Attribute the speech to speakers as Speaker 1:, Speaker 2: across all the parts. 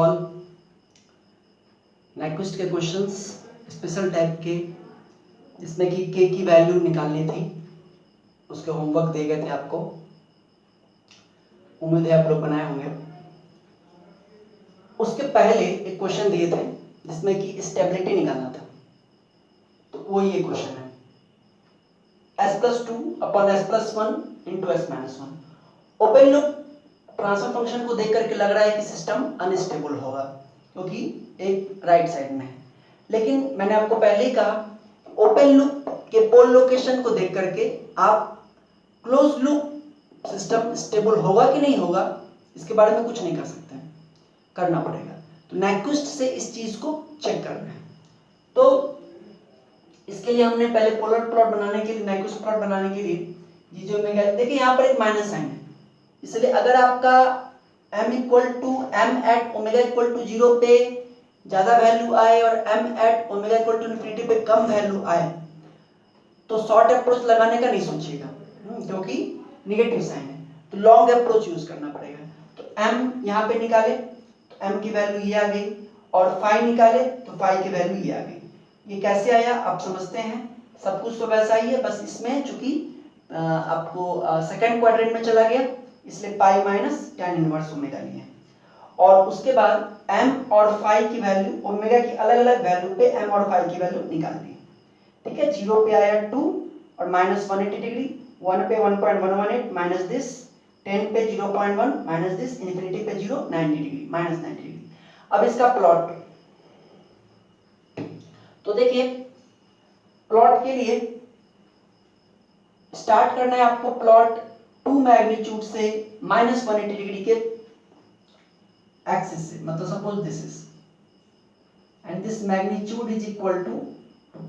Speaker 1: Solve Nyquist के questions special type के, जिसमें कि के की वैल्यू निकालनी थी। उसके होमवर्क दिए गए थे आपको, उम्मीद है आप लोग बनाए होंगे। उसके पहले एक क्वेश्चन दिए थे जिसमें कि स्टेबिलिटी निकालना था, तो वो ये क्वेश्चन है s+2/s+1 × s-1। Open loop transfer function को देख करके लग रहा है कि सिस्टम अनस्टेबल होगा क्योंकि एक राइट साइड में है, लेकिन मैंने आपको पहले ही कहा ओपन लूप के पोल लोकेशन को देख करके आप क्लोज लूप सिस्टम स्टेबल होगा कि नहीं होगा इसके बारे में कुछ नहीं कर सकते हैं, करना पड़ेगा। तो नाइक्विस्ट से इस चीज को चेक करना है। तो इसके लिए हमने पहले पोलर प्लॉट बनाने के लिए, नाइक्विस्ट प्लॉट बनाने के लिए ये जो मैं देखिए यहाँ पर एक माइनस साइन है, इसलिए अगर आपका m@ω=0 पे ज्यादा वैल्यू आए और m@ω=∞ पे कम वैल्यू आए तो शॉर्ट अप्रोच लगाने का नहीं सोचिएगा क्योंकि निगेटिव साइन है, तो लॉन्ग अप्रोच यूज करना पड़ेगा। तो m यहाँ पे निकाले तो m की वैल्यू ये आ गई, और फाई निकाले तो फाई की वैल्यू ये आ गई। ये कैसे आया आप समझते हैं, सब कुछ तो वैसा ही है, बस इसमें चूंकि आपको सेकेंड क्वाड्रेंट में चला गया इसलिए pi minus tan inverse omega लिए, और उसके बाद m और फाई की वैल्यू ओमेगा की अलग अलग वैल्यू पे m और फाई की वैल्यू निकाल दी। ठीक है, 0 पे आया 2 और -180 डिग्री, 1 पे 1.118 माइनस दिस, 10 पे 0.1 माइनस दिस, इन्फिनिटी पे 0 90 डिग्री माइनस 90 डिग्री। अब इसका प्लॉट, तो देखिए प्लॉट के लिए स्टार्ट करना है आपको प्लॉट 2 मैग्नीट्यूड से -180 डिग्री के एक्सिस से, मतलब suppose this is and this magnitude is equal to 2,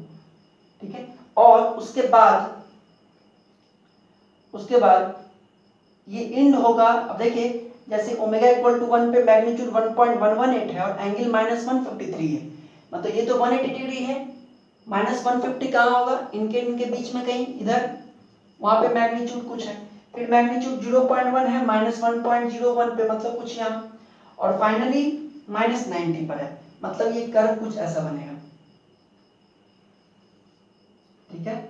Speaker 1: ठीक है। और उसके बाद ये इंड होगा। अब देखिए जैसे ओमेगा इक्वल टू 1 पे मैग्नीट्यूड 1.118 है और एंगल -153 है, मतलब ये तो 180 डिग्री है, -150 कहाँ होगा, इनके बीच में कहीं इधर, वहां पे मैग्नीट्यूड कुछ है, फिर मैग्नीट्यूड 0.1 है -1.01 पे, मतलब कुछ यहाँ, और फाइनली -90 पर है, मतलब ये कर्व कुछ ऐसा बनेगा। ठीक है,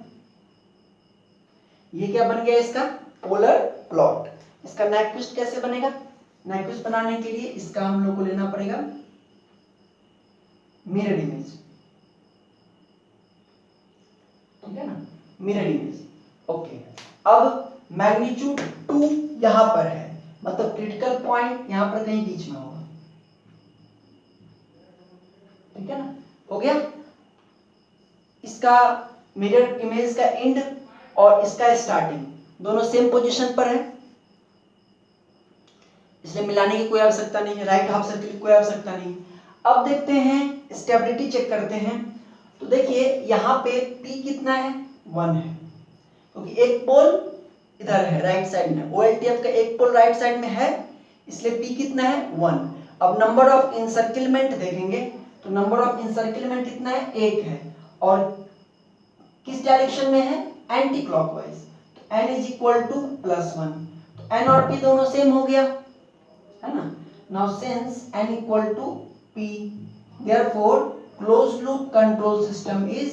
Speaker 1: ये क्या बन गया इसका पोलर प्लॉट। इसका नाइक्विस्ट कैसे बनेगा, नाइक्विस्ट बनाने के लिए इसका हम लोग को लेना पड़ेगा मिरर इमेज, ठीक है ना, मिरर इमेज। ओके, अब मैग्नीट्यूड 2 यहां पर है, मतलब क्रिटिकल पॉइंट यहां पर कहीं बीच में होगा, ठीक है ना, हो गया। इसका मिरर इमेज का एंड और इसका स्टार्टिंग दोनों सेम पोजीशन पर है, इसलिए मिलाने की कोई आवश्यकता नहीं है, राइट हाफ सर्किल की कोई आवश्यकता नहीं। अब देखते हैं स्टेबिलिटी चेक करते हैं, तो देखिए यहाँ पे P कितना है, 1 है, क्योंकि एक पोल इधर है राइट साइड में, OLTF का एक पोल राइट साइड में है, इसलिए P कितना है, 1। अब नंबर ऑफ इनसर्किलमेंट देखेंगे तो नंबर ऑफ इनसर्किलमेंट कितना है, 1 है, और किस डायरेक्शन में है, एंटी क्लॉकवाइज, तो n इज इक्वल टू +1, तो n और p दोनों सेम हो गया, है ना। Now since n equal to p, therefore closed loop control system is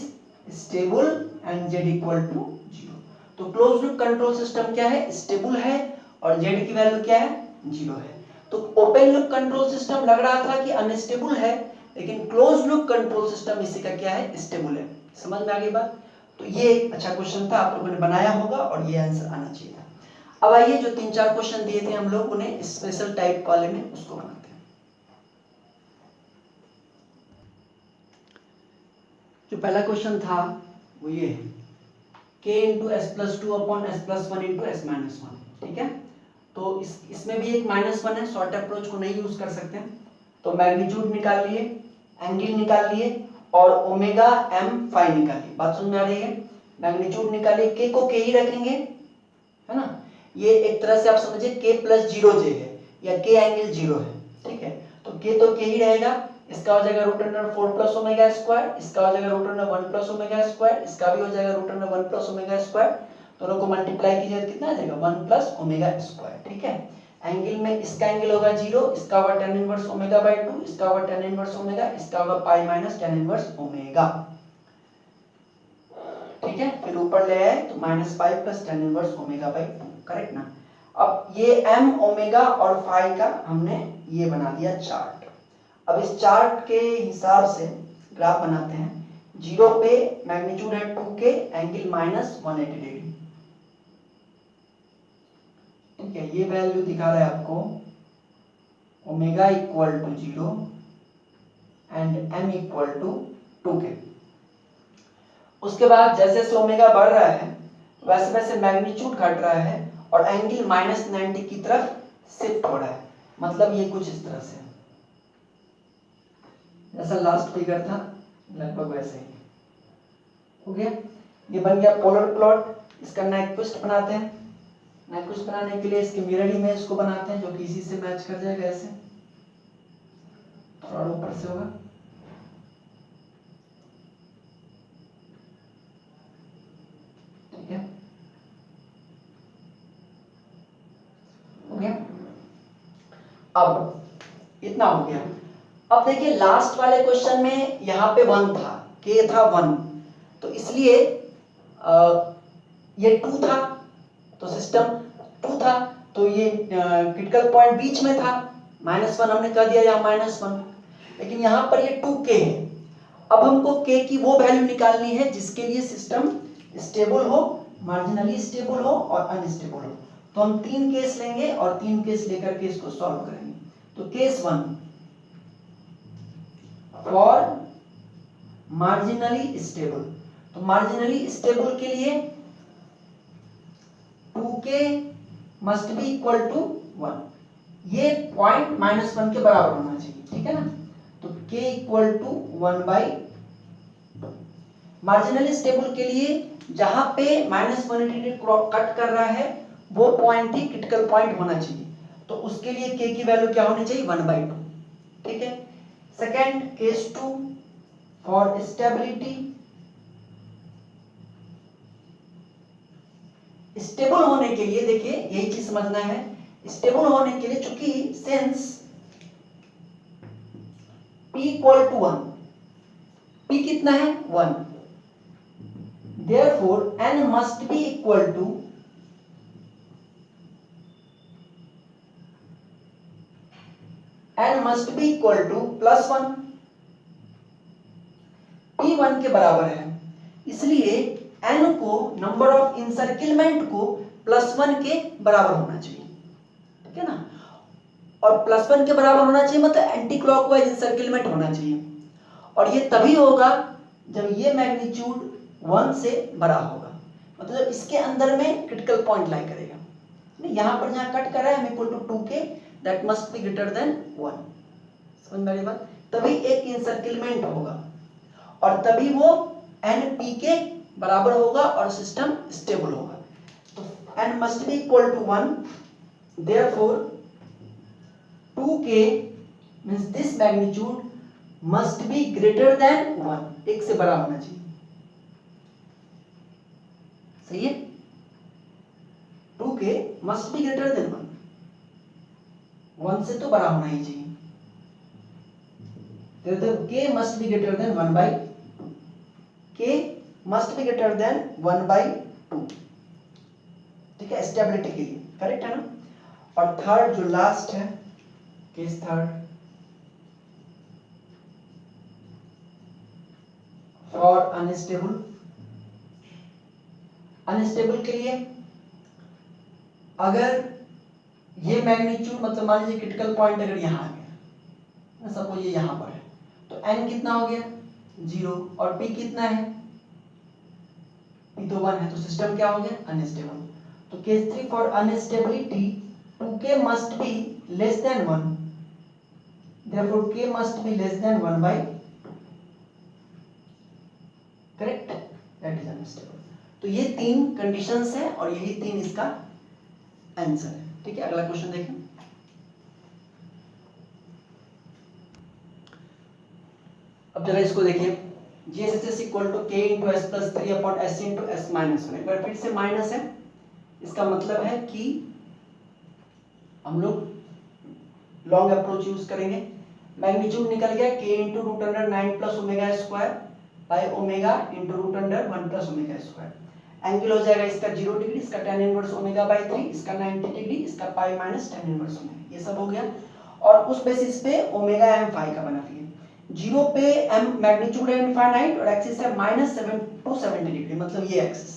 Speaker 1: stable and z equal to 0। तो क्लोज्ड लूप कंट्रोल सिस्टम क्या है, स्टेबल है, और z की वैल्यू क्या है, 0 है। तो ओपन लूप कंट्रोल सिस्टम लग रहा था कि अनस्टेबल है, लेकिन क्लोज्ड लूप कंट्रोल सिस्टम इसी का क्या है, स्टेबल है। समझ में आ गई बात। तो ये एक अच्छा क्वेश्चन था, आप लोगों ने बनाया होगा और ये आंसर आना चाहिए था। अब आइए जो 3-4 क्वेश्चन दिए थे हम लोग उन्हें स्पेशल टाइप वाले में उसको बनाते हैं। जो पहला क्वेश्चन था वो ये है k × s+2/s+1 × s-1, ठीक है। तो इसमें भी एक -1 है, शॉर्ट अप्रोच को नहीं यूज कर सकते हैं। तो मैग्नीट्यूड निकाल लिए, एंगल निकाल लिए, और ओमेगा m फाई निकालिए। बात समझ में आ रही है, मैग्नीट्यूड निकालिए, k को k ही रखेंगे, है ना। ये एक तरह से आप समझिए k + 0j है या k एंगल 0 है, ठीक है। तो k तो k ही रहेगा, इसका हो जाएगा √4 + ω², इसका हो जाएगा √1 + ω², इसका भी हो जाएगा √1 + ω², दोनों को मल्टीप्लाई कीजिए कितना आ जाएगा, 1 + ω², ठीक है। एंगल में इसका एंगल होगा 0, इसका होगा tan इनवर्स ओमेगा बाई 2, इसका होगा tan इनवर्स ओमेगा, इसका होगा pi minus tan inverse omega. ठीक है, फिर ऊपर ले आए तो minus pi plus tan inverse omega by 2, correct ना। अब ये m ओमेगा और फाई का हमने ये बना दिया चार्ट। अब इस चार्ट के हिसाब से ग्राफ बनाते हैं। 0 पे मैग्नीट्यूड है 2k, एंगल माइनस 180 डिग्री। ठीक है, ये वैल्यू दिखा रहा है आपको omega equal to 0 and m equal to 2k। उसके बाद जैसे जैसे ओमेगा बढ़ रहा है वैसे वैसे मैग्नीट्यूड घट रहा है और एंगल माइनस 90 की तरफ शिफ्ट हो रहा है। मतलब ये कुछ इस तरह से, जैसा लास्ट फिगर था लगभग वैसे ही हो गया। ये बन गया पोलर प्लॉट। इसका नाइक्विस्ट बनाते हैं। नाइक्विस्ट बनाने के लिए इसके मिरर इमेज को बनाते हैं जो कि इसी से मैच कर जाएगा। ऐसे थोड़ा ऊपर से होगा। ठीक है, हो गया। अब इतना हो गया। अब देखिए लास्ट वाले क्वेश्चन में यहाँ पे 1 था, k था 1, तो इसलिए ये 2 था, तो सिस्टम 2 था, तो ये क्रिटिकल पॉइंट बीच में था। -1 हमने कह दिया यहाँ -1, लेकिन यहाँ पर ये 2k है। अब हमको k की वो वैल्यू निकालनी है जिसके लिए सिस्टम स्टेबल हो, मार्जिनली स्टेबल हो और अनस्टेबल हो। तो हम 3 केस लेंगे और 3 केस लेकर के इसको सॉल्व करेंगे। तो केस 1 फॉर मार्जिनली स्टेबल, तो मार्जिनली स्टेबल के लिए 2k must be equal to 1। ये पॉइंट -1 के बराबर होना चाहिए। ठीक है ना, तो k equal to 1/2। Marginally stable के लिए जहां पे -180 कट कर रहा है वो पॉइंट ही क्रिटिकल पॉइंट होना चाहिए। तो उसके लिए k की वैल्यू क्या होनी चाहिए? 1/2। ठीक है। Second case 2 for stability, stable होने के लिए देखिए यही चीज समझना है। स्टेबल होने के लिए चूंकि since p equal to 1, p कितना है? 1, therefore n must be equal to +1। p 1 के बराबर है, इसलिए n को नंबर ऑफ इंसर्किलमेंट को +1 के बराबर होना चाहिए। ठीक है ना, और +1 के बराबर होना चाहिए मतलब एंटी क्लॉकवाइज इंसर्किलमेंट होना चाहिए। और ये तभी होगा जब ये मैग्नीट्यूड 1 से बड़ा होगा, मतलब इसके अंदर में क्रिटिकल पॉइंट लाई करेगा। यहाँ पर जहाँ कट कर रहा है m equal to 2k, that must be greater than 1। समझ में आ रही बात? तभी एक इंसर्किलमेंट होगा और तभी वो np के बराबर होगा और सिस्टम स्टेबल होगा। तो n must be equal to 1, therefore 2k means this magnitude must be greater than 1, एक से बड़ा होना चाहिए। सही है, 2k must be greater than 1, 1 से तो बड़ा होना ही चाहिए। तो k must be greater than 1/2, k must be greater than 1/2। ठीक है, स्टेबिलिटी के लिए करेक्ट है ना। और थर्ड जो लास्ट है, case third for unstable. Unstable के लिए अगर ये मैग्नीट्यूड मतलब मान लीजिए क्रिटिकल पॉइंट अगर यहाँ आ गया, सपोज ये यहाँ पर है, तो n कितना हो गया? 0, और p कितना है? p तो 1 है, तो सिस्टम क्या हो गया? अनस्टेबल। तो case 3 for instability 2k must be less than 1, therefore k must be less than 1/2। Correct, that is unstable. तो ये 3 कंडीशंस हैं और यही 3 इसका आंसर है। ठीक है, अगला क्वेश्चन देखें। अब जरा इसको देखिए, GSHS equal to k into s plus 3 upon s into s minus 1। एक बार फिर से माइनस है, इसका मतलब है कि हम लोग लॉन्ग अप्रोच यूज करेंगे। मैग्नीट्यूड निकल गया k into root under 9 plus omega square by omega into root under 1 plus omega square. Angle हो जाएगा इसका 0 डिग्री, इसका tan इनवर्स ओमेगा बाई 3, इसका 90 डिग्री, इसका pi minus tan inverse omega. ये सब हो गया और उस बेसिस पे ओमेगा m फाई का बना दिए। 0 पे m मैग्नीट्यूड है इनफाइनाइट और एक्सिस है -7 to 70 डिग्री, मतलब ये एक्सिस।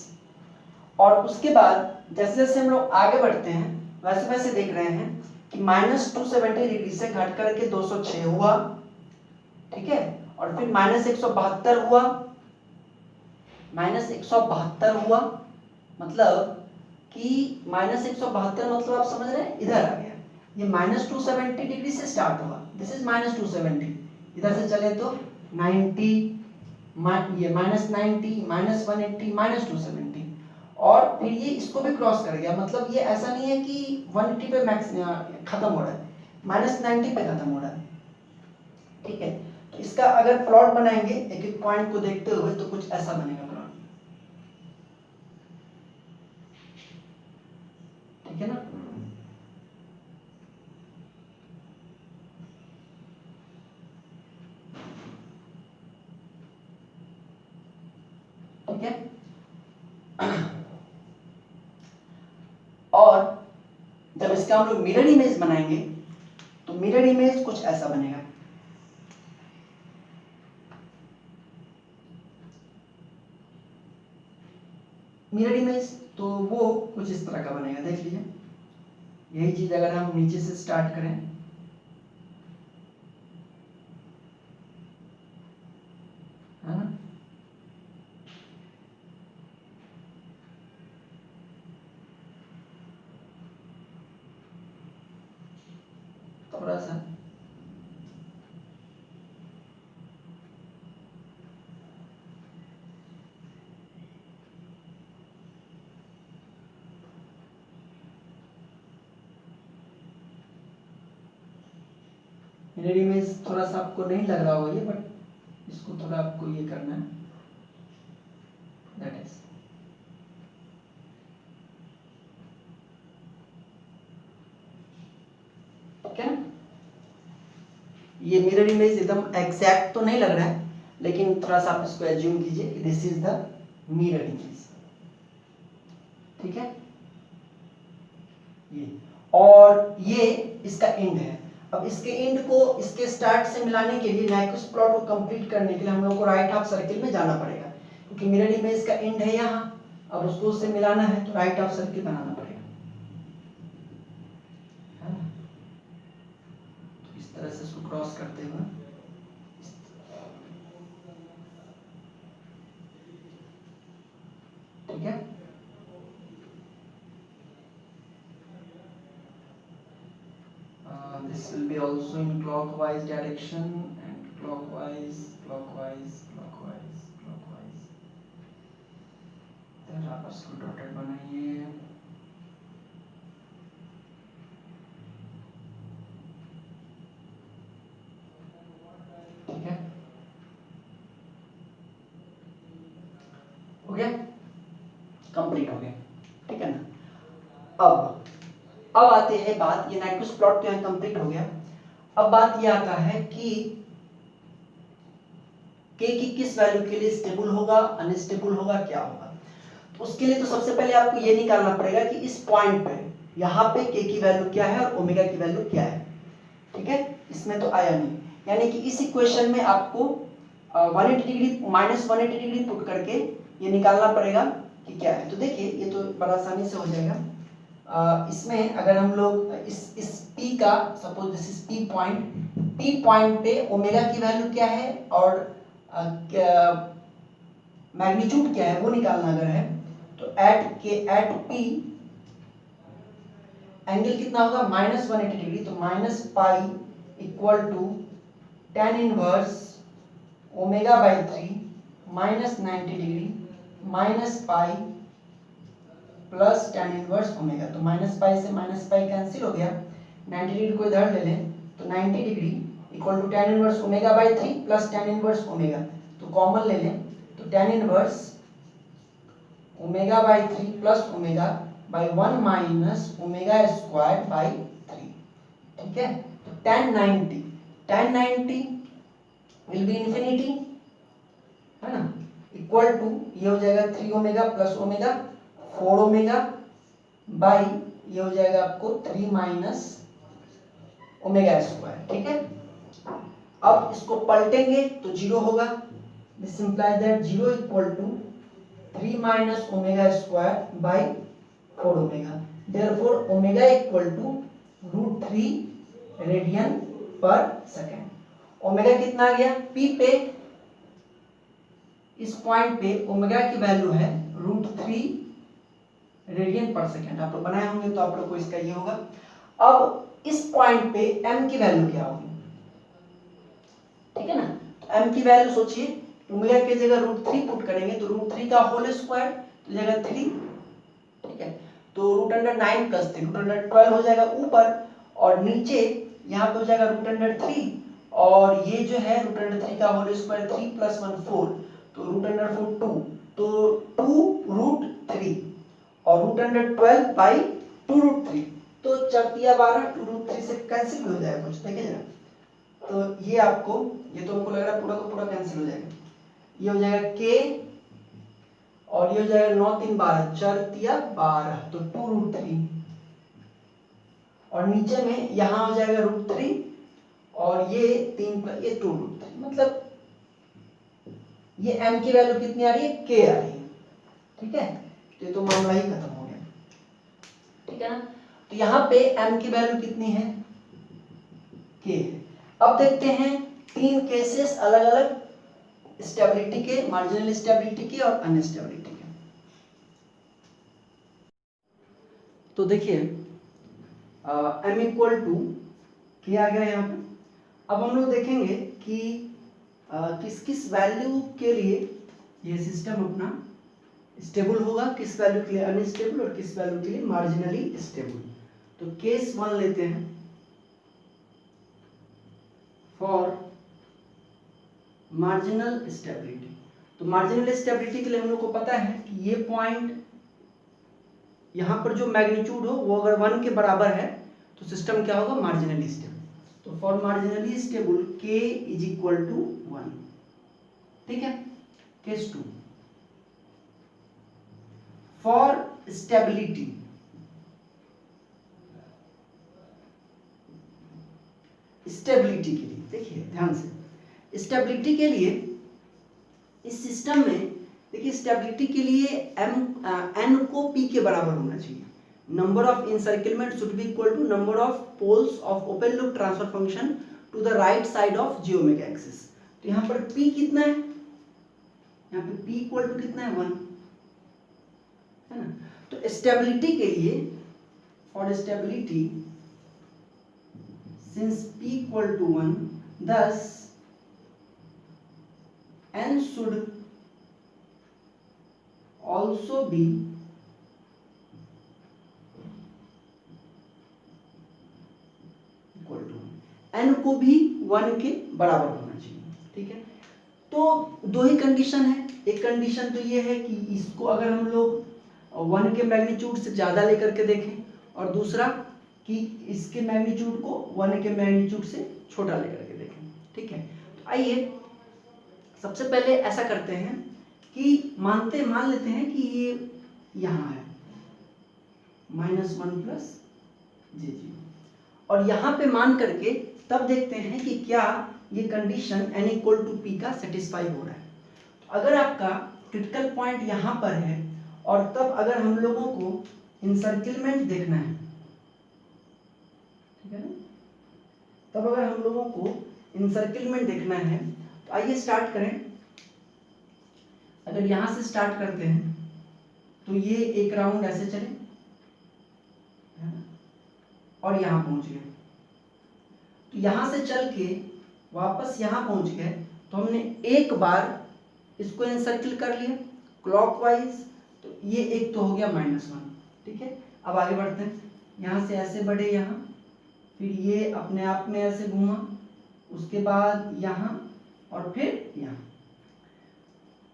Speaker 1: और उसके बाद जैसे जैसे हम लोग आगे बढ़ते हैं वैसे वैसे देख रहे हैं कि -270 डिग्री से घट करके 206 हुआ, ठीक है, और फिर -172 हुआ, -172 हुआ, मतलब कि -172 मतलब आप समझ रहे हैं इधर आ गया। ये -270 डिग्री से स्टार्ट हुआ, दिस इज -270, इधर से चले तो 90, ये -90, -180, -270 और फिर ये इसको भी क्रॉस कर गया। मतलब ये ऐसा नहीं है कि 180 पे मैक्स खत्म हो रहा है, -90 पे खत्म हो रहा है, ठीक है। तो इसका अगर प्लॉट बनाएंगे एक एक पॉइंट को देखते हुए तो कुछ ऐसा बनेगा प्लॉट, ठीक है ना। ठीक है, और जब इसका हम लोग मिरर इमेज बनाएंगे तो मिरर इमेज कुछ ऐसा बनेगा। मिरर इमेज तो वो कुछ इस तरह का बनेगा, देख लीजिए। यही चीज अगर हम नीचे से स्टार्ट करें, है ना, थोड़ा सा मिरर इमेज थोड़ा सा आपको नहीं लग रहा होगा ये, बट इसको थोड़ा आपको ये करना है, दैट इज, ठीक है। ये मिरर इमेज एकदम एग्जैक्ट तो नहीं लग रहा है, लेकिन थोड़ा सा आप इसको एज्यूम कीजिए कि this is the mirror image, ठीक है। ये और ये इसका एंड है। अब इसके एंड को इसके स्टार्ट से मिलाने के लिए, नाइक्विस्ट प्लॉट को कंप्लीट करने के लिए हम लोग को राइट हाफ सर्किल में जाना पड़ेगा, क्योंकि मिरर इमेज का एंड है यहाँ, अब उसको उससे मिलाना है तो राइट हाफ सर्किल बनाना पड़ेगा, है ना। तो इस तरह से इसको क्रॉस करते हुए, ठीक है। This will be also in clockwise direction and clockwise, clockwise, clockwise, clockwise. Then आप इसको डॉटेड बनाइए, ठीक है, हो गया, कंप्लीट हो गया, ठीक है ना। अब आते हैं बात, ये नाइक्विस्ट प्लॉट तो यहाँ कंप्लीट हो गया। अब बात ये आता है कि k की किस वैल्यू के लिए स्टेबल होगा, अनस्टेबल होगा, क्या होगा। तो उसके लिए तो सबसे पहले आपको ये निकालना पड़ेगा कि इस पॉइंट पे यहाँ पे k की वैल्यू क्या है और ओमेगा की वैल्यू क्या है, ठीक है। इसमें तो आया नहीं, यानी कि इस इक्वेशन में आपको 180 डिग्री -180 डिग्री पुट करके ये निकालना पड़ेगा कि क्या है। तो देखिए ये तो बड़ा आसानी से हो जाएगा। इसमें अगर हम लोग इस P का, suppose this is P point पे ओमेगा की वैल्यू क्या है और मैग्नीट्यूड क्या है वो निकालना अगर है, तो एट P एंगल कितना होगा -180 डिग्री, तो minus pi equal to tan inverse omega by 3 -90 degree minus pi plus tan inverse omega. तो माइनस पाई से माइनस पाई कैंसिल हो गया, 90 डिग्री को इधर ले लें तो 90 degree equal to tan inverse omega by 3 plus tan inverse omega, तो कॉमन ले लें तो tan inverse omega by 3 plus omega by 1 minus omega square by 3, ठीक है। तो tan 90 विल बी इन्फिनिटी, है ना, इक्वल टू ये हो जाएगा 3 omega plus omega 4 omega by ये हो जाएगा आपको 3 माइनस ओमेगा स्क्वायर, ठीक है। अब इसको पलटेंगे तो 0 होगा, this implies that 0 equal to 3 minus omega square by 4 omega, therefore omega equal to √3 radian per second. Omega कितना आ गया, पी पे इस पॉइंट पे ओमेगा की वैल्यू है √3 रेडियन पर सेकेंड। आप लोग बनाए होंगे तो आप लोग को इसका ये होगा। अब इस पॉइंट पे m की वैल्यू क्या होगी, ठीक है ना। m की वैल्यू सोचिए, ओमेगा की जगह √3 पुट करेंगे तो √3 का होल स्क्वायर तो जगह 3, ठीक है। तो √9 प्लस 3 √12 हो जाएगा ऊपर, और नीचे यहाँ पे हो जाएगा √3, और ये जो है √3 का होल स्क्वायर 3 + 1 4, तो √4 2, तो 2√3 और √12 बाई 2√3, तो 4 × 12, 2√3 से कैंसिल हो जाएगा कुछ, देखिए जरा। तो ये आपको, ये तो हमको लग रहा है पूरा का पूरा कैंसिल हो जाएगा, ये हो जाएगा k और ये हो जाएगा 9 3 12, 4 × 12, तो 2√3, और नीचे में यहाँ हो जाएगा √3 और ये 3 + ये 2√3, मतलब ये m की वैल्यू कितनी आ रही है, k आ रही है, ठीक है। तो ये तो मामला ही खत्म हो गया, ठीक है ना। तो यहाँ पे m की वैल्यू कितनी है, k है। अब देखते हैं 3 केसेस अलग अलग स्टेबिलिटी के, मार्जिनल स्टेबिलिटी के और अनस्टेबिलिटी के। तो देखिए m इक्वल टू k आ गया यहाँ पे। अब हम लोग देखेंगे कि किस किस वैल्यू के लिए ये सिस्टम अपना स्टेबल होगा, किस वैल्यू के लिए अनस्टेबल और किस वैल्यू के लिए मार्जिनली स्टेबल। तो केस 1 लेते हैं, फॉर मार्जिनल स्टेबिलिटी। तो मार्जिनल स्टेबिलिटी के लिए हम लोग को पता है कि ये पॉइंट यहाँ पर जो मैग्नीट्यूड हो वो अगर 1 के बराबर है तो सिस्टम क्या होगा, मार्जिनली स्टेबल। तो फॉर मार्जिनली स्टेबल k = 1, ठीक है। केस 2, फॉर स्टेबिलिटी के लिए, देखिए ध्यान से, स्टेबिलिटी के लिए इस सिस्टम में देखिए, स्टेबिलिटी के लिए n को p के बराबर होना चाहिए। Number of encirclement should be equal to number of poles of open loop transfer function to the right side of j omega axis. तो यहाँ पर p कितना है, यहाँ पे p = कितना है, 1, है ना। तो स्टेबिलिटी के लिए, for stability since p = 1, thus n should also be equal to 1, n को भी 1 के बराबर होना चाहिए, ठीक है। तो दो ही कंडीशन है, एक कंडीशन तो ये है कि इसको अगर हम लोग 1 के मैग्नीट्यूड से ज़्यादा लेकर के देखें, और दूसरा कि इसके मैग्नीट्यूड को 1 के मैग्नीट्यूड से छोटा लेकर के देखें, ठीक है। तो आइए सबसे पहले ऐसा करते हैं कि मान लेते हैं कि ये यहाँ है -1 + j0, और यहाँ पे मान करके तब देखते हैं कि क्या ये कंडीशन n = p का सेटिस्फाई हो रहा है। तो अगर आपका क्रिटिकल पॉइंट यहाँ पर है, और तब अगर हम लोगों को इनसर्किलमेंट देखना है, ठीक है ना, तब अगर हम लोगों को इनसर्किलमेंट देखना है तो आइए स्टार्ट करें। अगर यहाँ से स्टार्ट करते हैं तो ये एक राउंड ऐसे चले, है ना, और यहाँ पहुँच गए। तो यहाँ से चल के वापस यहाँ पहुँच गए, तो हमने एक बार इसको एनसर्किल कर लिया क्लॉकवाइज, तो ये एक तो हो गया -1, ठीक है। अब आगे बढ़ते हैं, यहाँ से ऐसे बढ़े यहाँ, फिर ये अपने आप में ऐसे घूमा, उसके बाद यहाँ और फिर यहाँ,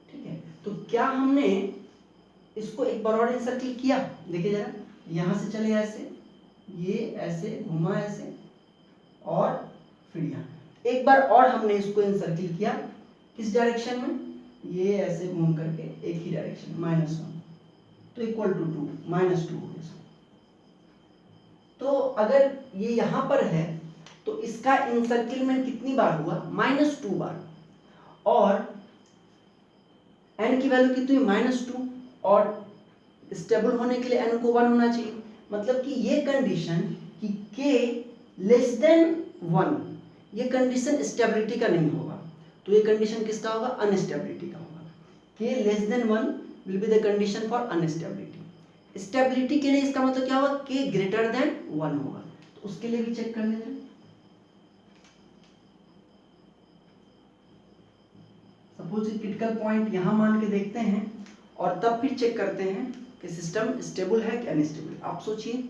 Speaker 1: ठीक है। तो क्या हमने इसको एक बार और एनसर्किल किया, देखिए जरा, यहाँ से चले ऐसे, ये ऐसे घुमा ऐसे, और फिर यहाँ एक बार और हमने इसको इंसर्किल किया किस डायरेक्शन में, ये ऐसे घूम करके एक ही डायरेक्शन -1, तो इक्वल टू 2 -2 हो गया। तो अगर ये यहाँ पर है तो इसका इंसर्किलमेंट कितनी बार हुआ, -2 बार, और n की वैल्यू कितनी, -2, और स्टेबल होने के लिए n को 1 होना चाहिए। मतलब कि ये कंडीशन कि k लेस देन 1, ये कंडीशन स्टेबिलिटी का नहीं होगा, तो ये कंडीशन किसका होगा, अनस्टेबिलिटी का होगा। k less than 1 will be the condition for instability. Stability के लिए इसका मतलब क्या होगा, k ग्रेटर देन 1 होगा। तो उसके लिए भी चेक कर लेते हैं। सपोज क्रिटिकल पॉइंट यहां मान के देखते हैं और तब फिर चेक करते हैं कि सिस्टम स्टेबल है कि अनस्टेबल। आप सोचिए,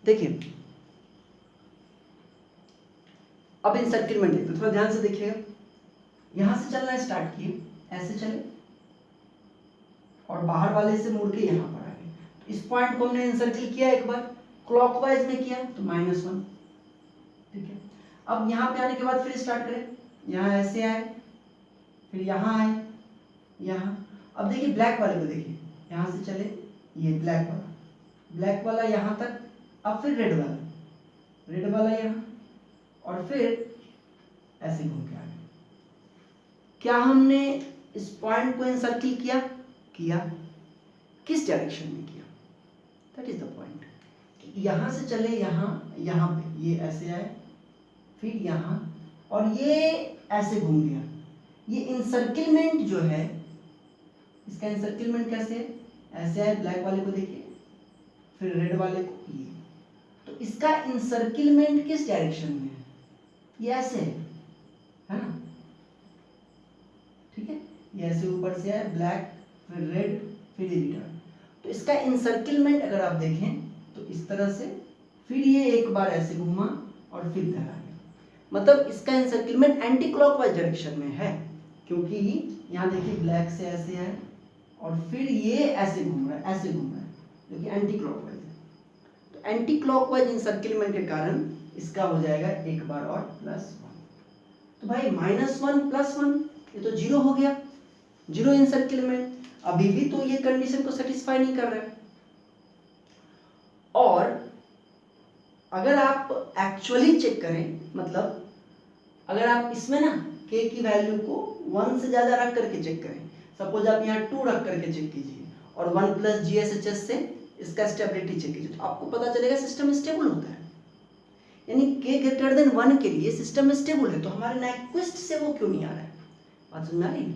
Speaker 1: देखिए अब इंसर्किलमेंट देखते, थोड़ा ध्यान से देखिएगा। यहां से चलना स्टार्ट किए, ऐसे चले और बाहर वाले से मुड़ के यहां पर आ गए। तो इस पॉइंट को हमने इंसर्किल किया, एक बार क्लॉकवाइज में किया तो -1, ठीक है। अब यहाँ पे आने के बाद फिर स्टार्ट करें, यहाँ ऐसे आए, फिर यहाँ आए, यहाँ। अब देखिए ब्लैक वाले को देखिए, यहाँ से चले, ये ब्लैक वाला यहाँ तक, अब फिर रेड वाला यहाँ, और फिर ऐसे घूम के आ गए। क्या हमने इस पॉइंट को इंसर्किल किया किस डायरेक्शन में किया, दैट इज द पॉइंट। यहाँ से चले यहाँ पे, ये ऐसे आए, फिर यहाँ, और ये ऐसे घूम गया। ये इंसर्किलमेंट जो है, इसका इंसर्किलमेंट कैसे है, ऐसे आए, ब्लैक वाले को देखिए, फिर रेड वाले को, ये। तो इसका इंसर्किलमेंट किस डायरेक्शन में है, ये ऐसे है ना, ठीक है। ये ऐसे ऊपर से आए, ब्लैक, फिर रेड, फिर रिटर्न। तो इसका इंसर्किलमेंट अगर आप देखें तो इस तरह से, फिर ये एक बार ऐसे घूमा और फिर इधर आ गया। मतलब इसका इंसर्किलमेंट एंटी क्लॉकवाइज डायरेक्शन में है, क्योंकि यहाँ देखिए ब्लैक से ऐसे है और फिर ये ऐसे घूम रहा है, जो कि एंटी क्लॉकवाइज है। तो एंटी क्लॉकवाइज इंसर्किलमेंट के कारण इसका हो जाएगा एक बार और +1। तो भाई -1 +1 ये तो 0 हो गया, 0 इंसर्किलमेंट। अभी भी तो ये कंडीशन को सेटिस्फाई नहीं कर रहा है। और अगर आप एक्चुअली चेक करें, मतलब अगर आप इसमें ना k की वैल्यू को 1 से ज्यादा रख करके चेक करें, सपोज आप यहाँ 2 रख करके चेक कीजिए और 1 + GSHS से इसका स्टेबिलिटी चेक कीजिए, तो आपको पता चलेगा सिस्टम स्टेबल होता है। यानी k ग्रेटर देन 1 के लिए सिस्टम स्टेबल है। तो हमारे नाइक्विस्ट से वो क्यों नहीं आ रहा है, बात समझ में आ रही है।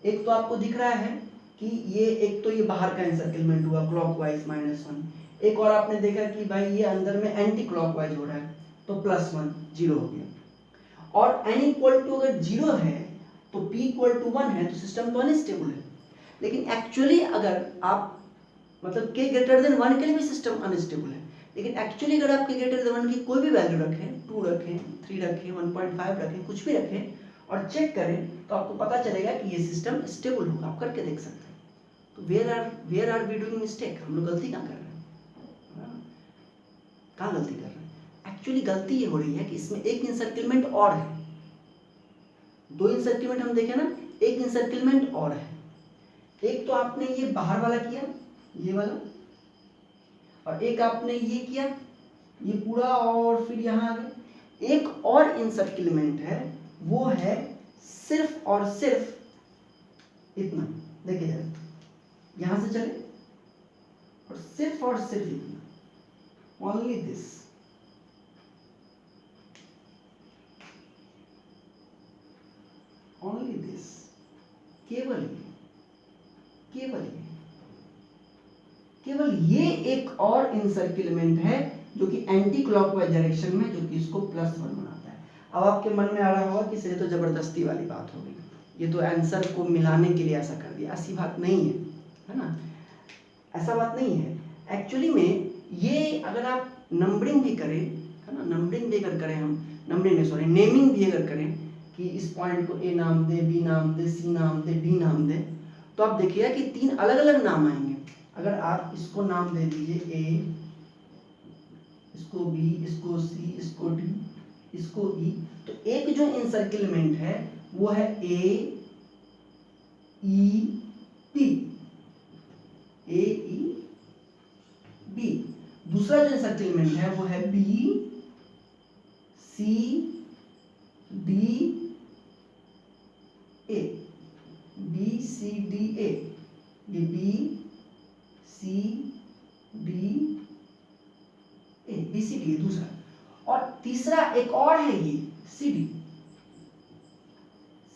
Speaker 1: एक तो आपको दिख रहा है कि ये एक तो ये बाहर का इंसर्किलमेंट हुआ क्लॉकवाइज -1, एक और आपने देखा कि भाई ये अंदर में एंटी क्लॉकवाइज हो रहा है, तो +1 0 हो गया। और n = अगर 0 है तो p = 1 है, तो सिस्टम तो अनस्टेबल है। लेकिन एक्चुअली अगर आप मतलब k ग्रेटर देन 1 के लिए भी सिस्टम अनस्टेबल है, लेकिन एक्चुअली अगर आप k ग्रेटर देन 1 की कोई भी वैल्यू रखें, 2 रखें, 3 रखें, 1.5 रखें, कुछ भी रखें और चेक करें, तो आपको पता चलेगा कि ये सिस्टम स्टेबल होगा। आप करके देख सकते हैं। तो where are we doing mistake, हम लोग गलती कहाँ कर रहे हैं, कहाँ गलती कर रहे हैं। एक्चुअली गलती ये हो रही है कि इसमें एक इंसर्किलमेंट और है, 2 इंसर्किलमेंट हम देखें ना, एक इंसर्किलमेंट और है। एक तो आपने ये बाहर वाला किया, ये वाला, और एक आपने ये किया, ये पूरा, और फिर यहाँ आ गए। एक और इंसर्किलमेंट है, वो है सिर्फ और सिर्फ इतना, देखिए जरा, यहां से चले और सिर्फ इतना, ओनली दिस। केवल ये एक और इंसर्किलमेंट है जो कि एंटी क्लॉकवाइज डायरेक्शन में, जो कि इसको +1 बनाता है। अब आपके मन में आ रहा होगा कि ये तो जबरदस्ती वाली बात हो गई, ये तो आंसर को मिलाने के लिए ऐसा कर दिया। ऐसी बात नहीं है ना, ऐसा बात नहीं है। एक्चुअली में ये अगर आप नंबरिंग भी करें, है ना, नंबरिंग भी अगर करें हम, नंबरिंग नहीं सॉरी नेमिंग भी अगर करें, कि इस पॉइंट को ए नाम दे, बी नाम दे, सी नाम दे, डी नाम दे, तो आप देखिएगा कि 3 अलग अलग नाम आएंगे। अगर आप इसको नाम दे दीजिए ए, इसको बी, इसको सी, इसको डी, इसको ई, तो एक जो इंसर्किलमेंट है वो है ए ई पी, ए ई बी। दूसरा जो इंसर्किलमेंट है वो है B C D A, B C D A, ये B C D A, B C D दूसरा। और तीसरा एक और है ये C D,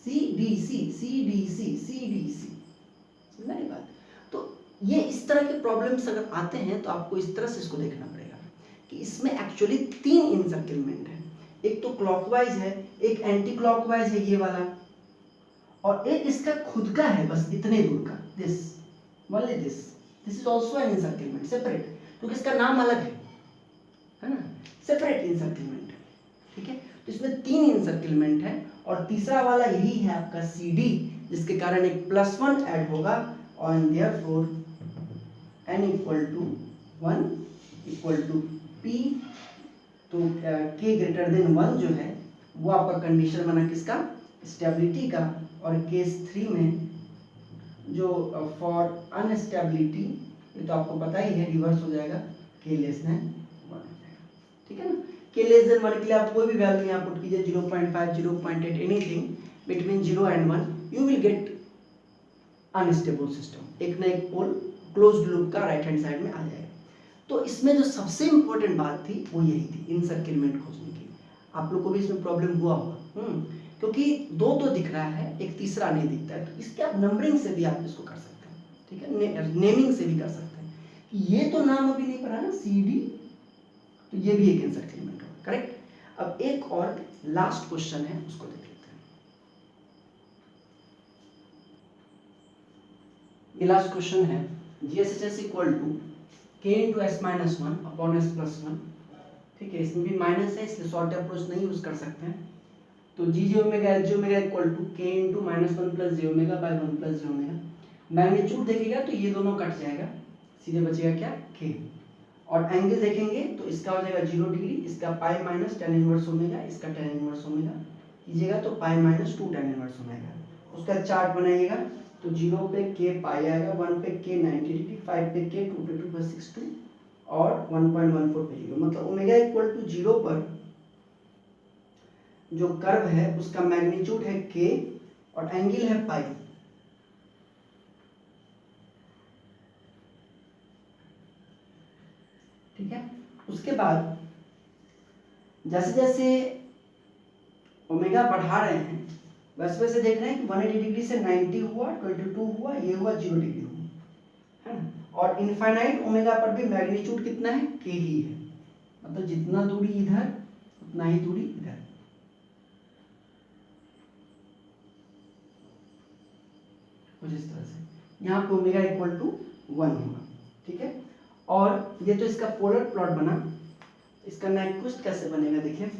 Speaker 1: C D C, C D C, C D C, समझ रही बात? तो ये इस तरह के प्रॉब्लम्स अगर आते हैं तो आपको इस तरह से इसको देखना पड़ेगा कि इसमें एक्चुअली 3 इंसर्किलमेंट है, एक तो क्लॉकवाइज है, एक एंटी क्लॉकवाइज है ये वाला, और एक इसका खुद का है बस इतने दूर का, this only this is also an encirclement separate, क्योंकि इसका नाम अलग है ना, सेपरेट इंसर्किलमेंट है, ठीक है। तो इसमें 3 इंसर्किलमेंट है और तीसरा वाला यही है आपका सी डी, जिसके कारण एक +1 ऐड होगा और therefore n equal to 1 equal to p, तो k ग्रेटर देन 1 जो है वो आपका कंडीशन बना किसका, स्टेबिलिटी का। और केस 3 में जो फॉर अनस्टेबिलिटी, ये तो आपको पता ही है, रिवर्स हो जाएगा, k लेस देन 1 हो जाएगा, ठीक है ना। k लेस देन 1 के लिए आप कोई भी वैल्यू यहाँ पुट कीजिए, 0.5 0.8 anything between 0 and 1, you will get unstable system, एक ना एक पोल क्लोज्ड लूप का राइट हैंड साइड में आ जाएगा। तो इसमें जो सबसे इंपॉर्टेंट बात थी वो यही थी, इंसर्किलमेंट खोजने की। आप लोग को भी इसमें प्रॉब्लम हुआ होगा, क्योंकि 2 तो दिख रहा है, एक तीसरा नहीं दिखता है, तो इसके आप नंबरिंग से भी आप इसको कर सकते हैं, ठीक है, नेमिंग से भी कर सकते हैं कि ये तो नाम अभी नहीं पढ़ा ना, सी डी, तो ये भी एक इंसर्किलमेंट होगा, करेक्ट। अब एक और लास्ट क्वेश्चन है, उसको देख लेते हैं। ये लास्ट क्वेश्चन है, GSHS equal to k into s minus 1 upon s plus 1, ठीक है, इसमें भी माइनस है इसलिए शॉर्ट अप्रोच नहीं यूज कर सकते हैं। तो G j omega H j omega equal to k into -1 plus j omega by 1 plus j omega. Magnitude देखेगा तो ये दोनों कट जाएगा, सीधे बचेगा क्या, k। और एंगल देखेंगे तो इसका हो जाएगा 0 डिग्री, इसका pi minus tan inverse omega, इसका tan इनवर्स ओमेगा कीजिएगा तो pi minus 2 tan inverse omega. उसका चार्ट बनाइएगा तो 0 पे k पाई आएगा, 1 पे k 90 डिग्री, 5 पे k 2 पे 2 पर 62 और 1.14 पे 0, मतलब ओमेगा इक्वल टू 0 पर जो कर्व है उसका मैग्नीट्यूड है k और एंगल है पाई। ठीक है, उसके बाद जैसे जैसे ओमेगा बढ़ा रहे हैं वैसे वैसे देख रहे हैं कि 180 डिग्री से 90 हुआ, 22 हुआ, ये हुआ 0 डिग्री हुआ, है ना। और इनफाइनाइट ओमेगा पर भी मैग्नीट्यूड कितना है, k ही है, मतलब जितना दूरी इधर उतना ही दूरी इधर। कुछ इस तरह से यहाँ पे ओमेगा इक्वल टू 1 होगा, ठीक है। और ये तो इसका पोलर प्लॉट बना, इसका नाइक्विस्ट कैसे बनेगा देखिए,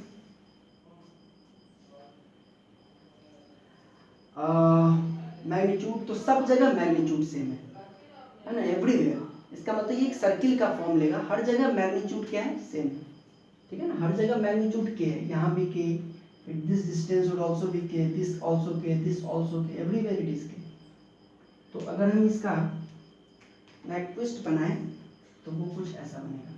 Speaker 1: मैग्नीट्यूड तो सब जगह मैग्नीट्यूड सेम है ना, एवरीवेयर। इसका मतलब ये एक सर्किल का फॉर्म लेगा, हर जगह मैग्नीट्यूड क्या है, सेम, ठीक है ना, हर जगह मैग्नीट्यूड k है, यहाँ भी k, this distance would also be k, this also k, this also k, everywhere it is k। तो अगर हम इसका नाइक्विस्ट बनाएं तो वो कुछ ऐसा बनेगा,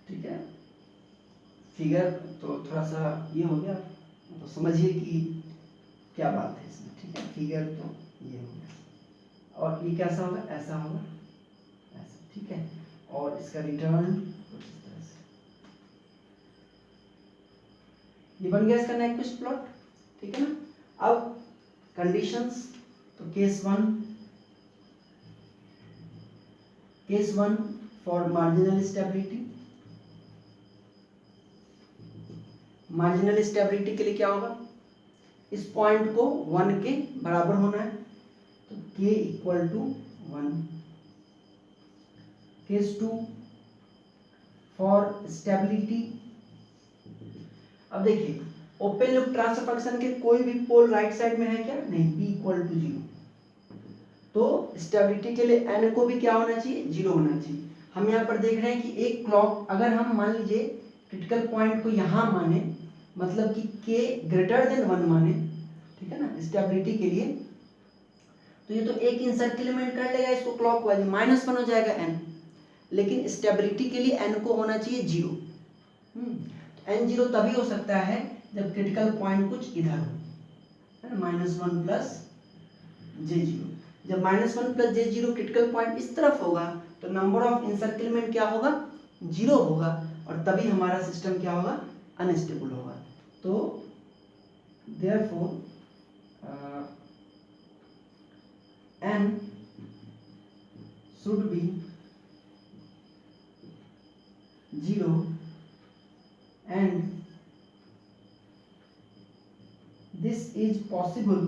Speaker 1: ठीक है। फिगर तो थोड़ा सा ये हो गया, तो समझिए कि क्या बात है इसमें, ठीक है। फिगर तो ये हो गया और ये कैसा होगा, ऐसा होगा, ऐसा, ठीक है। और इसका रिटर्न कुछ इस तरह से, ये बन गया इसका नाइक्विस्ट प्लॉट, ठीक है ना। अब कंडीशंस, तो case 1 for marginal stability, marginal stability के लिए क्या होगा, इस पॉइंट को 1 के बराबर होना है, तो k equal to 1। Case 2 for stability. अब देखिए ओपन लूप ट्रांसफर फंक्शन के कोई भी पोल राइट साइड में है क्या? नहीं, p इक्वल टू 0। तो स्टेबिलिटी के लिए n को भी क्या होना चाहिए? 0 होना चाहिए। हम यहाँ पर देख रहे हैं कि एक क्लॉक अगर हम मान लीजिए क्रिटिकल पॉइंट को यहाँ माने, मतलब कि k ग्रेटर देन 1 माने, ठीक है ना, स्टेबिलिटी के लिए, तो ये तो एक इंसर्किलमेंट कर लेगा इसको क्लॉकवाइज, -1 हो जाएगा n। लेकिन स्टेबिलिटी के लिए n को होना चाहिए 0। n 0 तभी हो सकता है जब क्रिटिकल पॉइंट कुछ इधर हो, है ना, -1 प्लस j0। जब -1 प्लस j0 क्रिटिकल पॉइंट इस तरफ होगा तो नंबर ऑफ इंसर्किलमेंट क्या होगा? 0 होगा, और तभी हमारा सिस्टम क्या होगा? अनस्टेबल होगा। तो therefore n should be 0 and this is possible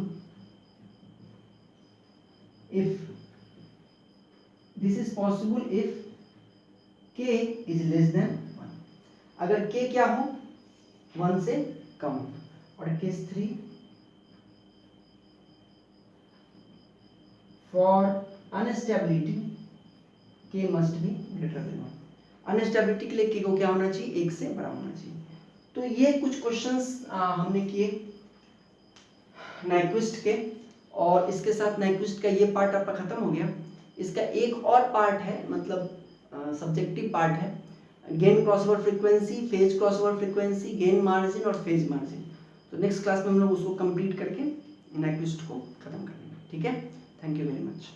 Speaker 1: if k is less than 1। अगर k क्या हो? 1 से कम हो। और case 3 for instability k must be greater than 1। Instability के लिए k को क्या होना चाहिए? 1 से बड़ा होना चाहिए। तो ये कुछ क्वेश्चंस हमने किए नाइक्विस्ट के, और इसके साथ नाइक्विस्ट का ये पार्ट आपका खत्म हो गया। इसका एक और पार्ट है, मतलब सब्जेक्टिव पार्ट है, gain crossover frequency, phase crossover frequency, gain margin और फेज मार्जिन। तो नेक्स्ट क्लास में हम लोग उसको कंप्लीट करके नाइक्विस्ट को खत्म करेंगे। ठीक है, थैंक यू वेरी मच।